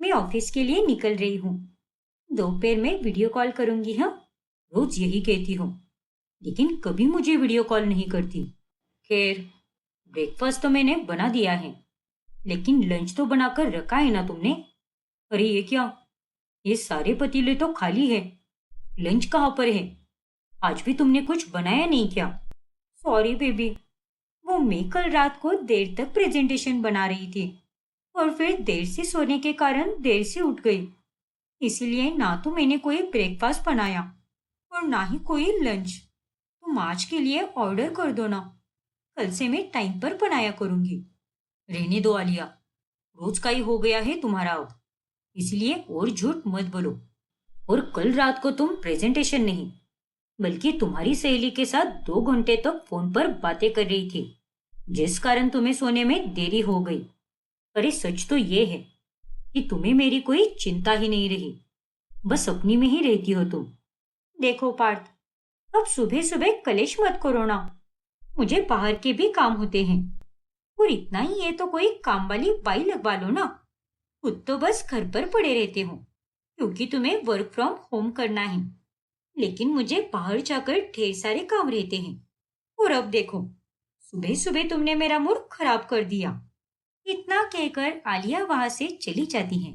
मैं ऑफिस के लिए निकल रही हूँ। दोपहर में वीडियो कॉल करूंगी। हाँ, रोज यही कहती हूँ, लेकिन कभी मुझे वीडियो कॉल नहीं करती। खैर, ब्रेकफास्ट तो मैंने बना दिया है, लेकिन लंच तो बनाकर रखा है ना तुमने? अरे ये क्या, ये सारे पतीले तो खाली है, लंच कहाँ पर है? आज भी तुमने कुछ बनाया नहीं क्या? सॉरी बेबी, वो मैं कल रात को देर तक प्रेजेंटेशन बना रही थी और फिर देर से सोने के कारण देर से उठ गई। इसीलिए ना तो मैंने कोई ब्रेकफास्ट बनाया और ना ही कोई लंच। तुम आज के लिए ऑर्डर कर दो ना, कल से मैं टाइम पर बनाया करूंगी। रहने दो आलिया, रोज का ही हो गया है तुम्हारा अब, इसलिए और झूठ मत बोलो। और कल रात को तुम प्रेजेंटेशन नहीं, बल्कि तुम्हारी सहेली के साथ 2 घंटे तक फोन पर बातें कर रही थी, जिस कारण तुम्हें सोने में देरी हो गई। अरे सच तो ये है कि तुम्हें मेरी कोई चिंता ही नहीं रही, बस अपनी में ही रहती हो तुम। देखो पार्थ, अब सुबह सुबह कलेश मत करो ना, मुझे बाहर के भी काम होते हैं। और इतना ही है तो कोई काम वाली बाई लगवा लो ना, खुद तो बस घर पर पड़े रहते हो क्योंकि तुम्हें वर्क फ्रॉम होम करना है, लेकिन मुझे बाहर जाकर ढेर सारे काम रहते हैं। और अब देखो, सुबह सुबह तुमने मेरा मूड खराब कर दिया। इतना कहकर आलिया वहां से चली जाती है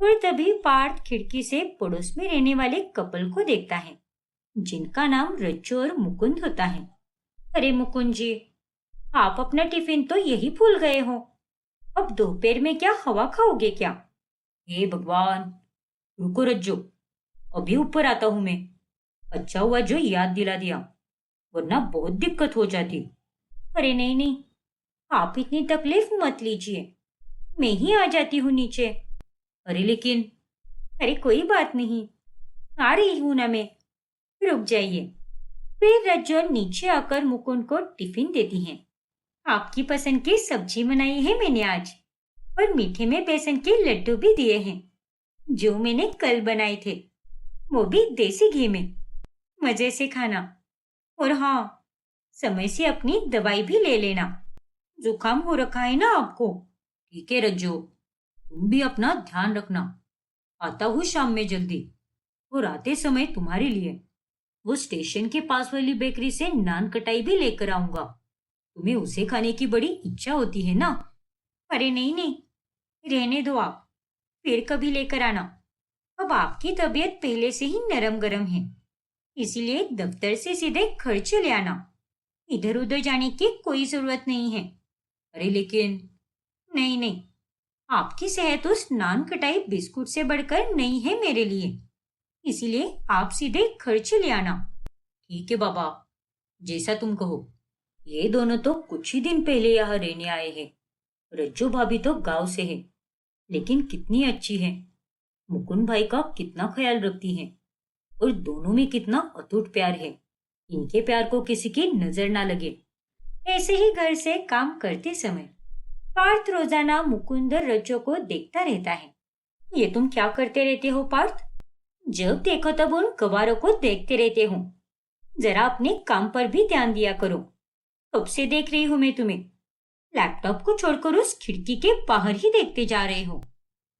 और तभी पार्थ खिड़की से पड़ोस में रहने वाले कपल को देखता है, जिनका नाम रज्जू और मुकुंद होता है। अरे मुकुंद जी, आप अपना टिफिन तो यही भूल गए हो, अब दोपहर में क्या हवा खाओगे क्या? हे भगवान, रुको रज्जू, अभी ऊपर आता हूं मैं। अच्छा हुआ जो याद दिला दिया, वरना बहुत दिक्कत हो जाती। अरे नहीं नहीं, आप इतनी तकलीफ मत लीजिए, मैं ही आ जाती हूँ नीचे। अरे लेकिन, अरे कोई बात नहीं, आ रही हूं ना मैं, रुक जाइए। फिर रज्जू नीचे आकर मुकुंद को टिफिन देती हैं। आपकी पसंद की सब्जी बनाई है मैंने आज, और मीठे में बेसन के लड्डू भी दिए हैं, जो मैंने कल बनाए थे, वो भी देसी घी में। मजे से खाना, और हाँ, समय से अपनी दवाई भी ले लेना, जुकाम हो रखा है ना आपको। ठीक है रज्जू, तुम भी अपना ध्यान रखना। आता हूँ शाम में जल्दी, और आते समय तुम्हारे लिए वो स्टेशन के पास वाली बेकरी से नान कटाई भी लेकर आऊंगा। तुम्हें उसे खाने की बड़ी इच्छा होती है ना? अरे नहीं नहीं, रहने दो आप, फिर कभी लेकर आना। अब आपकी तबीयत पहले से ही नरम गरम है, इसीलिए दफ्तर से सीधे घर चले आना, इधर उधर जाने की कोई जरूरत नहीं है। अरे लेकिन, नहीं नहीं, आपकी सेहत उस नान कटाई बिस्कुट से बढ़कर नहीं है मेरे लिए, इसीलिए आप सीधे घर चले आना। ठीक है बाबा, जैसा तुम कहो। ये दोनों तो कुछ ही दिन पहले यहाँ रहने आए हैं। रज्जू भाभी तो गांव से है, लेकिन कितनी अच्छी है, मुकुंद भाई का कितना ख्याल रखती है, और दोनों में कितना अटूट प्यार है। इनके प्यार को किसी की नजर ना लगे। ऐसे ही घर से काम करते समय पार्थ रोजाना मुकुंद और रज्जू को देखता रहता है। ये तुम क्या करते रहते हो पार्थ? जब देखो तब उन गवारों को देखते रहते हो, जरा अपने काम पर भी ध्यान दिया करो। कब से देख रही हूं मैं तुम्हें, लैपटॉप को छोड़कर उस खिड़की के बाहर ही देखते जा रहे हो।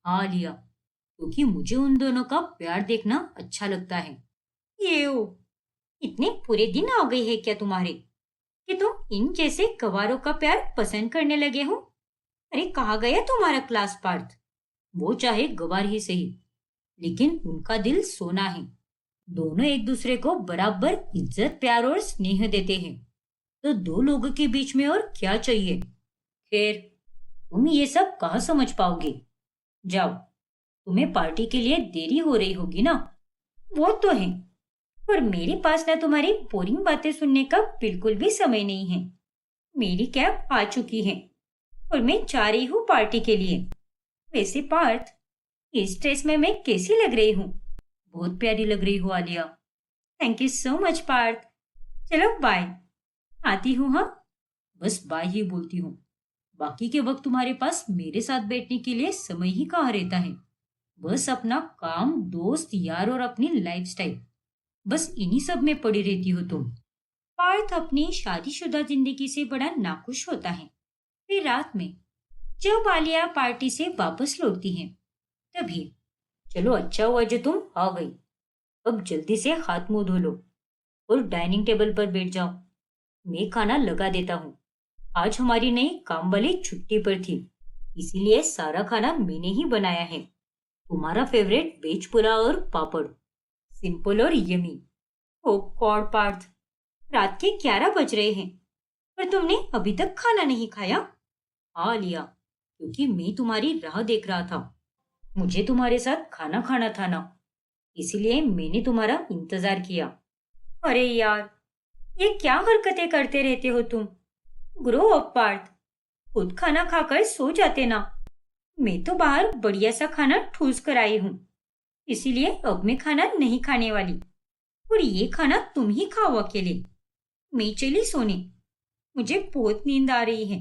हाँ लिया, क्योंकि मुझे उन दोनों का प्यार देखना अच्छा लगता है। ये ओ, इतने पूरे दिन आ गए हैं क्या तुम्हारे कि तुम इन जैसे गवारों का प्यार पसंद करने लगे हो? अरे कहाँ गया तुम्हारा क्लास पार्थ? वो चाहे गवार ही सही, लेकिन उनका दिल सोना है। दोनों एक दूसरे को बराबर इज्जत प्यार और स्नेह देते हैं। तो दो लोगों के बीच में और क्या चाहिए? खैर, तुम ये सब कहाँ समझ पाओगे। जाओ, तुम्हें पार्टी के लिए देरी हो रही होगी ना। वो तो है, पर मेरे पास ना तुम्हारी बोरिंग बातें सुनने का बिल्कुल भी समय नहीं है। मेरी कैब आ चुकी है और मैं जा रही हूँ पार्टी के लिए। वैसे पार्थ, इस ड्रेस में मैं कैसी लग रही हूँ? बहुत प्यारी लग रही हो Alia. Thank you so much Parth. चलो बाय, आती हूँ। हाँ, बस बाय ही बोलती हूँ। बाकी के वक्त तुम्हारे पास मेरे साथ बैठने के लिए समय ही कहाँ रहता है। बस अपना काम, दोस्त यार और अपनी लाइफस्टाइल, बस इन्हीं सब में पड़ी रहती हो तुम। पार्थ अपनी शादीशुदा जिंदगी से बड़ा नाखुश होता है। फिर रात में जब आलिया पार्टी से वापस लौटती है, तभी, चलो अच्छा हुआ जो तुम आ गई। अब जल्दी से हाथ मुंह धो लो और डाइनिंग टेबल पर बैठ जाओ। मैं खाना लगा देता हूँ। आज हमारी नई काम वाली छुट्टी पर थी, इसीलिए सारा खाना मैंने ही बनाया है। तुम्हारा फेवरेट वेज पुलाव और पापड़, सिंपल और यमी। ओ गॉड पार्थ, रात के 11 बज रहे हैं, पर तुमने अभी तक खाना नहीं खाया? हाँ लिया, क्योंकि मैं तुम्हारी राह देख रहा था। मुझे तुम्हारे साथ खाना खाना था ना, इसीलिए मैंने तुम्हारा इंतजार किया। अरे यार, ये क्या हरकतें करते रहते हो तुम? ग्रो अप पार्थ, खुद खाना खाकर सो जाते ना। मैं तो बाहर बढ़िया सा खाना ठूस कर आई हूँ, इसीलिए अब मैं खाना नहीं खाने वाली। और ये खाना तुम ही खाओ अकेले। मैं चली सोने, मुझे बहुत नींद आ रही है।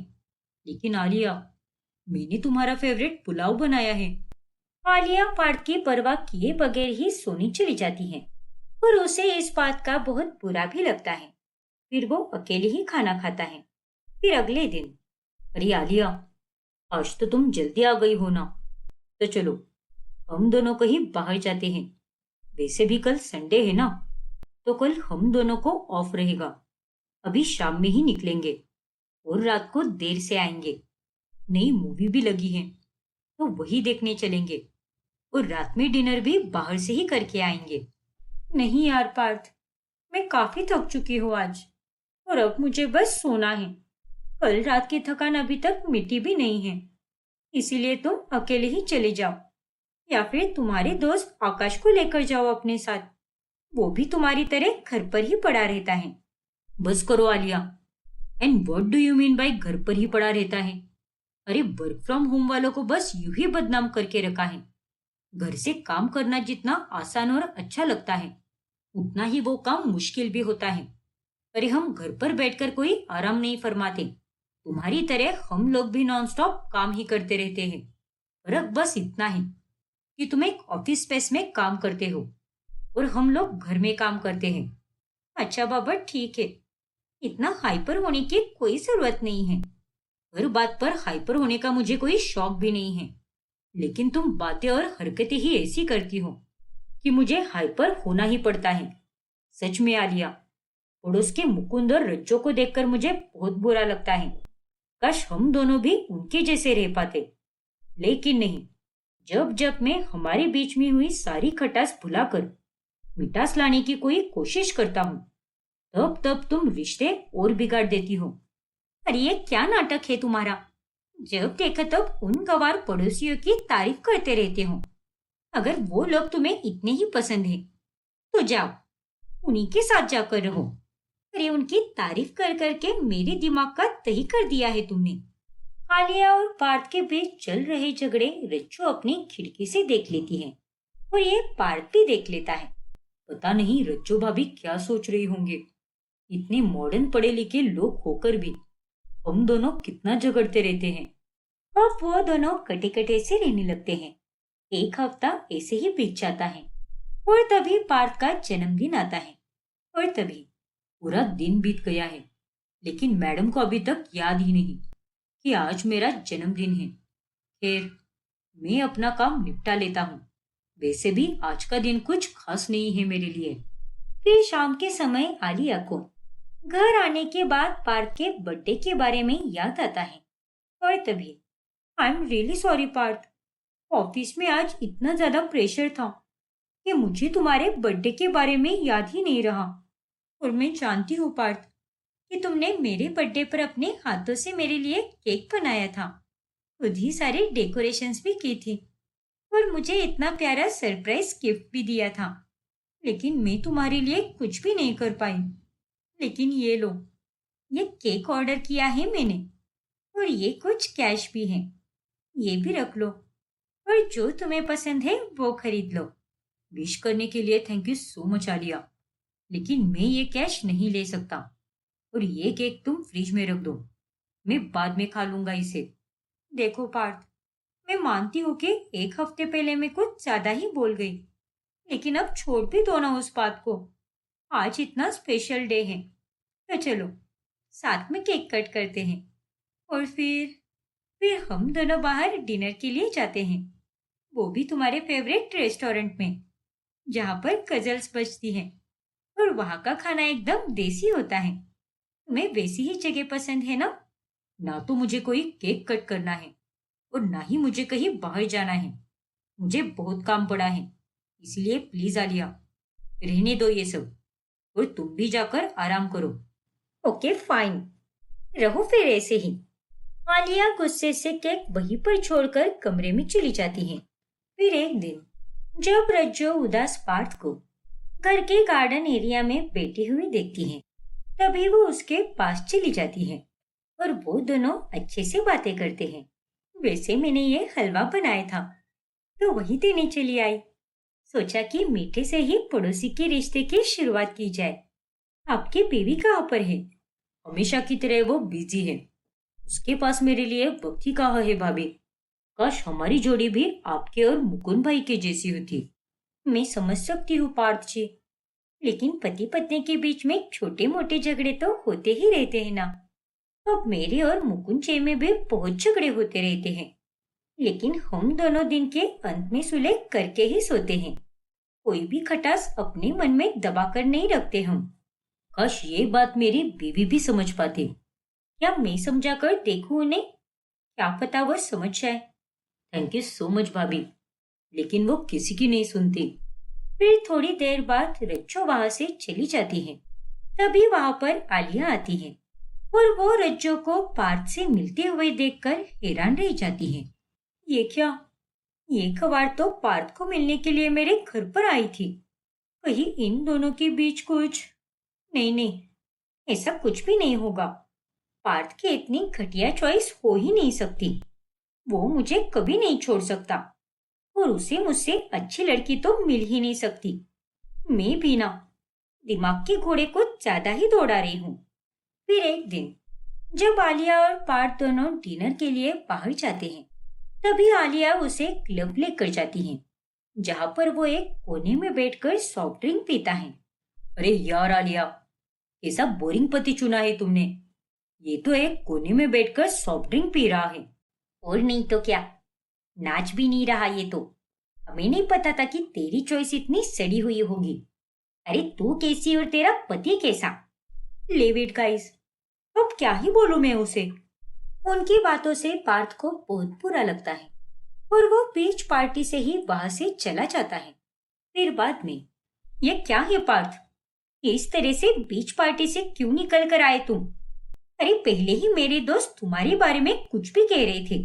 लेकिन आलिया, मैंने तुम्हारा फेवरेट पुलाव बनाया है। आलिया पार्थ की परवाह किए बगैर ही सोने चली जाती है, और उसे इस बात का बहुत बुरा भी लगता है। फिर वो अकेले ही खाना खाता है। फिर अगले दिन, अरे आलिया, आज तो तुम जल्दी आ गई हो ना, तो चलो हम दोनों कहीं बाहर जाते हैं। वैसे भी कल संडे है ना, तो कल हम दोनों को ऑफ रहेगा। अभी शाम में ही निकलेंगे और रात को देर से आएंगे। नई मूवी भी लगी है, तो वही देखने चलेंगे और रात में डिनर भी बाहर से ही करके आएंगे। नहीं यार पार्थ, मैं काफी थक चुकी हूँ आज, और अब मुझे बस सोना है। कल रात की थकान अभी तक मिटी भी नहीं है, इसीलिए तुम अकेले ही चले जाओ, या फिर तुम्हारे दोस्त आकाश को लेकर जाओ अपने साथ। वो भी तुम्हारी तरह घर पर ही पड़ा रहता है। बस करो Alia, and what do you mean by घर पर ही पड़ा रहता है? अरे वर्क फ्रॉम होम वालों को बस यूं ही बदनाम करके रखा है। घर से काम करना जितना आसान और अच्छा लगता है, उतना ही वो काम मुश्किल भी होता है। अरे हम घर पर बैठकर कोई आराम नहीं फरमाते। तुम्हारी तरह हम लोग भी नॉनस्टॉप काम ही करते रहते हैं। फर्क बस इतना है कि तुम एक ऑफिस स्पेस में काम करते हो और हम लोग घर में काम करते हैं। अच्छा बाबा ठीक है, इतना हाइपर होने की कोई जरूरत नहीं है। हर बात पर हाइपर होने का मुझे कोई शौक भी नहीं है, लेकिन तुम बातें और हरकतें ही ऐसी करती हो कि मुझे हाइपर होना ही पड़ता है। सच में आलिया, पड़ोस के मुकुंद और रज्जो को देखकर मुझे बहुत बुरा लगता है। काश हम दोनों भी उनके जैसे रह पाते, लेकिन नहीं। जब जब मैं हमारे बीच में हुई सारी खटास भुलाकर मिठास लाने की कोई कोशिश करता हूँ, तब तब तुम रिश्ते और बिगाड़ देती हो। अरे ये क्या नाटक है तुम्हारा? जब देखो तब उन गवार पड़ोसियों की तारीफ करते रहते हो। अगर वो लोग तुम्हें इतने ही पसंद है, तो जाओ उन्हीं के साथ जाकर रहो। अरे उनकी तारीफ कर करके मेरे दिमाग का दही कर दिया है तुमने। आलिया और पार्थ के बीच चल रहे झगड़े रज्जू अपनी खिड़की से देख लेती है, और ये पार्थ भी देख लेता है। पता नहीं रज्जू भाभी क्या सोच रही होंगे। इतने मॉडर्न पढ़े लिखे लोग होकर भी हम दोनों कितना झगड़ते रहते हैं। अब वो दोनों कटे कटे से रहने लगते हैं। एक हफ्ता ऐसे ही बीत जाता है, और तभी पार्थ का जन्मदिन आता है। और तभी पूरा दिन बीत गया है, लेकिन मैडम को अभी तक याद ही नहीं कि आज मेरा जन्मदिन है। खैर, मैं अपना काम निपटा लेता हूँ। वैसे भी आज का दिन कुछ खास नहीं है मेरे लिए। फिर शाम के समय आलिया को घर आने के बाद पार्थ के बर्थडे के बारे में याद आता है। और तभी, I am really sorry Parth, office में आज इतना ज्यादा प्रेशर था कि मुझे तुम्हारे बर्थडे के बारे में याद ही नहीं रहा। और मैं जानती हूँ पार्थ कि तुमने मेरे बर्थडे पर अपने हाथों से मेरे लिए केक बनाया था, खुद ही सारे डेकोरेशंस भी की थी और मुझे इतना प्यारा सरप्राइज गिफ्ट भी दिया था। लेकिन मैं तुम्हारे लिए कुछ भी नहीं कर पाई। लेकिन ये लो, ये केक ऑर्डर किया है मैंने और ये कुछ कैश भी है, ये भी रख लो और जो तुम्हें पसंद है वो खरीद लो। विश करने के लिए thank you so much Alia, लेकिन मैं ये कैश नहीं ले सकता और ये केक तुम फ्रिज में रख दो, मैं बाद में खा लूंगा इसे। देखो पार्थ, मैं मानती हूँ कि एक हफ्ते पहले मैं कुछ ज्यादा ही बोल गई, लेकिन अब छोड़ भी दो ना उस बात को। आज इतना स्पेशल डे है, तो चलो साथ में केक कट करते हैं और फिर हम दोनों बाहर डिनर के लिए जाते हैं, वो भी तुम्हारे फेवरेट रेस्टोरेंट में, जहाँ पर गजल्स बजती हैं और वहाँ का खाना एकदम देसी होता है। तुम्हें वैसी ही जगह पसंद है ना? ना तो मुझे कोई केक कट करना है और ना ही मुझे कहीं बाहर जाना है। मुझे बहुत काम पड़ा है, इसलिए प्लीज आलिया, रहने दो ये सब और तुम भी जाकर आराम करो। ओके फाइन, रहो फिर ऐसे ही। आलिया गुस्से से केक वहीं पर छोड़कर कमरे में चली जाती है। फिर एक दिन जब रज्जो उदास पार्थ को घर के गार्डन एरिया में बैठी हुई देखती है, तभी वो उसके पास चली जाती है और वो दोनों अच्छे से बातें करते हैं। वैसे मैंने ये हलवा बनाया था तो वही देने चली आई। सोचा कि मीठे से ही पड़ोसी के रिश्ते की शुरुआत की जाए। आपकी बीवी कहाँ पर है? हमेशा की तरह वो बिजी है, उसके पास मेरे लिए वक्त ही कहाँ है भाभी। काश हमारी जोड़ी भी आपके और मुकुंद भाई के जैसी होती। मैं समझ सकती हूँ पार्थ जी, लेकिन पति पत्नी के बीच में छोटे मोटे झगड़े तो होते ही रहते हैं ना। अब मेरे और मुकुंद जी में भी बहुत झगड़े होते रहते हैं, लेकिन हम दोनों दिन के अंत में सुलह करके ही सोते हैं। कोई भी खटास अपने मन में दबा कर नहीं रखते हम। काश ये बात मेरी बीवी भी समझ पाती। क्या मैं समझा कर देखूं उन्हें? क्या पता वो समझ जाए। थैंक यू सो मच भाभी, लेकिन वो किसी की नहीं सुनती। फिर थोड़ी देर बाद रज्जो वहां से चली जाती है। तभी वहां पर आलिया आती है और वो रज्जो को पार्थ से मिलते हुए देखकर हैरान रह जाती है। ये क्या? ये कवाड़ तो पार्थ को मिलने के लिए मेरे घर पर आई थी। कहीं इन दोनों के बीच कुछ? नहीं नहीं, ऐसा कुछ भी नहीं होगा। पार्थ की इतनी घटिया चॉइस हो ही नहीं सकती। वो मुझे कभी नहीं छोड़ सकता और उसे मुझसे अच्छी लड़की तो मिल ही नहीं सकती। मैं भी ना दिमाग के घोड़े को ज्यादा ही दौड़ा रही हूँ। फिर एक दिन जब आलिया और पार्थ दोनों डिनर के लिए बाहर जाते हैं, तभी आलिया उसे क्लब लेकर जाती है, जहाँ पर वो एक कोने में बैठकर सॉफ्ट ड्रिंक पीता है। अरे यार आलिया, ऐसा बोरिंग पति चुना है तुमने। ये तो एक कोने में बैठकर सॉफ्ट ड्रिंक पी रहा है। और नहीं तो क्या, नाच भी नहीं रहा ये तो। हमें नहीं पता था कि तेरी चॉइस इतनी सड़ी हुई होगी। अरे तू कैसी और तेरा पति कैसा? लिव इट गाइस, अब क्या ही बोलूं मैं उसे। उनकी बातों से पार्थ को बहुत बुरा लगता है और वो बीच पार्टी से ही वहां से चला जाता है। फिर बाद में, ये क्या है पार्थ, इस तरह से बीच पार्टी से क्यों निकल कर आए तुम? अरे पहले ही मेरे दोस्त तुम्हारे बारे में कुछ भी कह रहे थे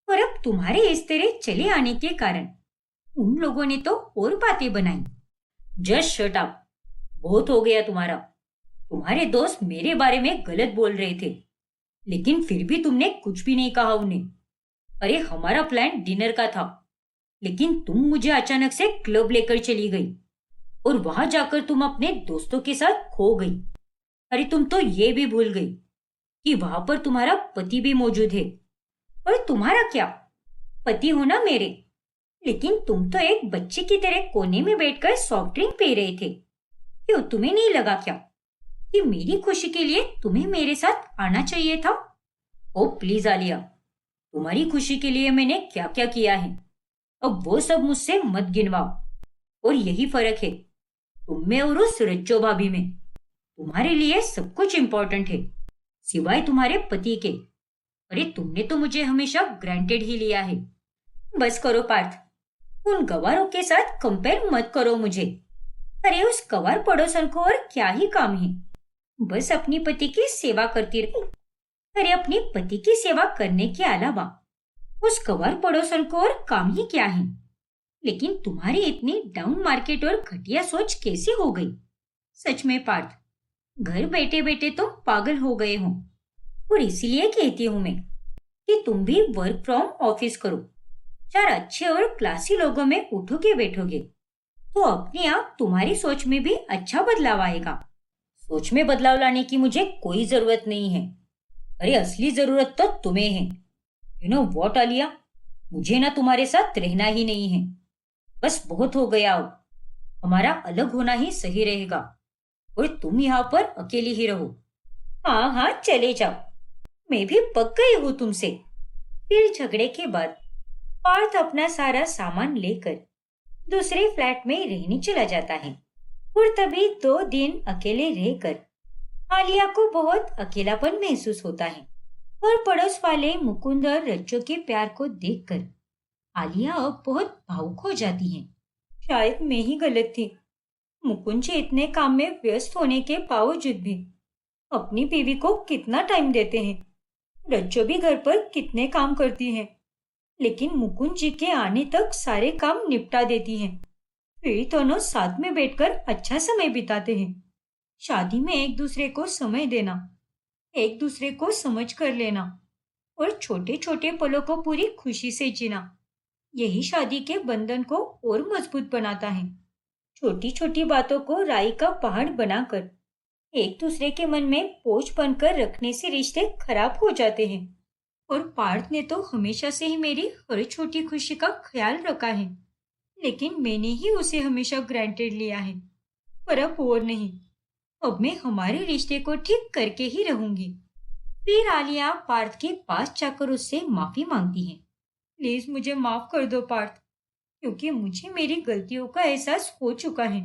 और अब तुम्हारे इस तरह चले आने के कारण उन लोगों ने तो और बातें बनाई। जस्ट शट अप, बहुत हो गया तुम्हारा। तुम्हारे दोस्त मेरे बारे में गलत बोल रहे थे, लेकिन फिर भी तुमने कुछ भी नहीं कहा उन्हें। अरे हमारा प्लान डिनर का था, लेकिन तुम मुझे अचानक से क्लब लेकर चली गई और वहां जाकर तुम अपने दोस्तों के साथ खो गई। अरे तुम तो ये भी भूल गई कि वहां पर तुम्हारा पति भी मौजूद है। और तुम्हारा क्या, पति हो ना मेरे, लेकिन तुम तो एक बच्चे की तरह कोने में बैठकर सॉफ्ट ड्रिंक पी रहे थे। क्यों, तुम्हें नहीं लगा क्या कि मेरी खुशी के लिए तुम्हें मेरे साथ आना चाहिए था? ओ प्लीज आलिया, तुम्हारी खुशी के लिए मैंने क्या क्या किया है, अब वो सब मुझसे मत गिनवाओ। और यही फर्क है तुम में और उस रज्जो भाभी में। तुम्हारे लिए सब कुछ इम्पोर्टेंट है, सिवाय तुम्हारे पति के। अरे तुमने तो मुझे हमेशा ग्रांटेड ही लिया है। बस करो पार्थ, उन गवारों के साथ कंपेयर मत करो मुझे। अरे उस गवार पड़ोसन को और क्या ही काम है, बस अपनी पति की सेवा करती रही। अरे अपनी पति की सेवा करने के अलावा उस गवार पड़ोसन को और काम ही क्या है। लेकिन तुम्हारी इतनी डाउन मार्केट और घटिया सोच कैसे हो गई? सच में पार्थ, घर बैठे बैठे तुम पागल हो गए हो। और इसीलिए कहती हूँ मैं कि तुम भी वर्क फ्रॉम ऑफिस करो। 4 अच्छे और क्लासी लोगों में उठोगे बैठोगे तो अपने आप तुम्हारी सोच में भी अच्छा बदलाव आएगा। सोच में बदलाव लाने की मुझे कोई जरूरत नहीं है। अरे असली जरूरत तो तुम्हें है। यू नो व्हाट आलिया, मुझे ना तुम्हारे साथ रहना ही नहीं है। बस बहुत हो गया अब, हमारा अलग होना ही सही रहेगा और तुम यहाँ पर अकेली ही रहो। हाँ हाँ चले जाओ, मैं भी पक गई हूँ तुमसे। फिर झगड़े के बाद पार्थ अपना सारा सामान लेकर दूसरे फ्लैट में रहने चला जाता है। और तभी 2 दिन अकेले रहकर आलिया को बहुत अकेलापन महसूस होता है। और पड़ोस वाले मुकुंद और रज्जो के प्यार को देखकर आलिया अब बहुत भावुक हो जाती है। शायद मैं ही गलत थी। मुकुंद जी इतने काम में व्यस्त होने के बावजूद भी अपनी बीवी को कितना टाइम देते हैं। रज्जो भी घर पर कितने काम करती है, लेकिन मुकुंद जी के आने तक सारे काम निपटा देती हैं। फिर दोनों साथ में बैठकर अच्छा समय बिताते हैं। शादी में एक दूसरे को समय देना, एक दूसरे को समझ कर लेना और छोटे छोटे पलों को पूरी खुशी से जीना, यही शादी के बंधन को और मजबूत बनाता है। छोटी छोटी बातों को राई का पहाड़ बनाकर एक दूसरे के मन में बोझ बनकर रखने से रिश्ते खराब हो जाते हैं। और पार्थ ने तो हमेशा से ही मेरी हर छोटी खुशी का ख्याल रखा है, लेकिन मैंने ही उसे हमेशा ग्रांटेड लिया है। पर अब और नहीं, अब मैं हमारे रिश्ते को ठीक करके ही रहूंगी। फिर आलिया पार्थ के पास जाकर उससे माफी मांगती है। प्लीज मुझे माफ कर दो पार्थ, क्योंकि मुझे मेरी गलतियों का एहसास हो चुका है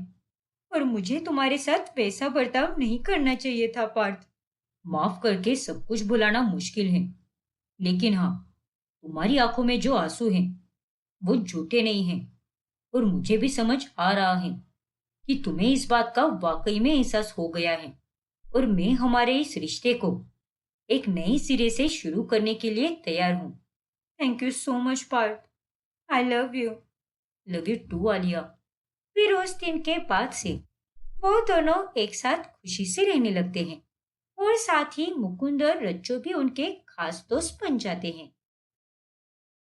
और मुझे तुम्हारे साथ वैसा बर्ताव नहीं करना चाहिए था पार्थ। माफ करके सब कुछ भुलाना मुश्किल है, लेकिन हाँ, तुम्हारी आंखों में जो आंसू हैं वो झूठे नहीं हैं। और मुझे भी समझ आ रहा है कि तुम्हें इस बात का वाकई में एहसास हो गया है और मैं हमारे इस रिश्ते को एक नए सिरे से शुरू करने के लिए तैयार हूँ। Thank you so much Parth, I love you. Love you too Alia. फिर उस दिन के बाद से वो दोनों एक साथ खुशी से रहने लगते हैं और साथ ही मुकुंद और रज्जो भी उनके खास दोस्त बन जाते हैं।